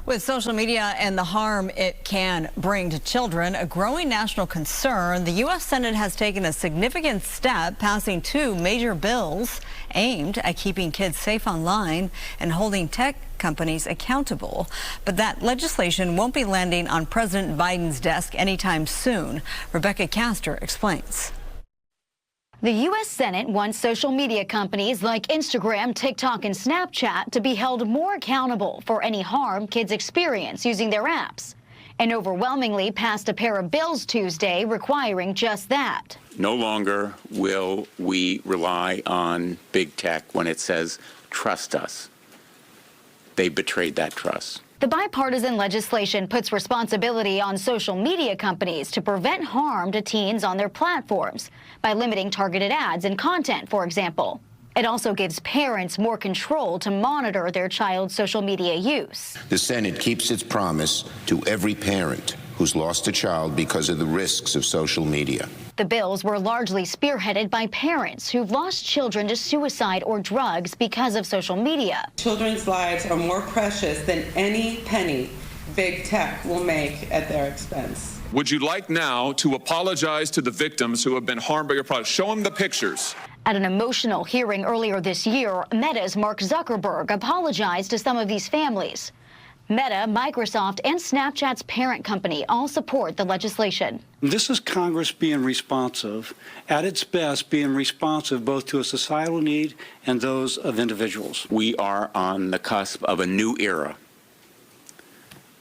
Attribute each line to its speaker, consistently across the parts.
Speaker 1: With social media and the harm it can bring to children, a growing national concern, the U.S. Senate has taken a significant step, passing two major bills aimed at keeping kids safe online and holding tech companies accountable. But that legislation won't be landing on President Biden's desk anytime soon. Rebecca Castor explains.
Speaker 2: The U.S. Senate wants social media companies like Instagram, TikTok, and Snapchat to be held more accountable for any harm kids experience using their apps, and overwhelmingly passed a pair of bills Tuesday requiring just that.
Speaker 3: No longer will we rely on big tech when it says, trust us. They betrayed that trust.
Speaker 2: The bipartisan legislation puts responsibility on social media companies to prevent harm to teens on their platforms by limiting targeted ads and content, for example. It also gives parents more control to monitor their child's social media use.
Speaker 4: The Senate keeps its promise to every parent who's lost a child because of the risks of social media.
Speaker 2: The bills were largely spearheaded by parents who've lost children to suicide or drugs because of social media.
Speaker 5: Children's lives are more precious than any penny big tech will make at their expense.
Speaker 6: Would you like now to apologize to the victims who have been harmed by your product? Show them the pictures.
Speaker 2: At an emotional hearing earlier this year, Meta's Mark Zuckerberg apologized to some of these families. Meta, Microsoft, and Snapchat's parent company all support the legislation.
Speaker 7: This is Congress being responsive, at its best being responsive both to a societal need and those of individuals.
Speaker 3: We are on the cusp of a new era.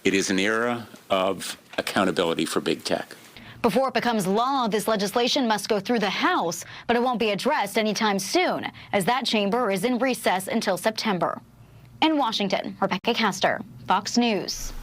Speaker 3: It is an era of accountability for big tech.
Speaker 2: Before it becomes law, this legislation must go through the House, but it won't be addressed anytime soon, as that chamber is in recess until September. In Washington, Rebecca Castor, Fox News.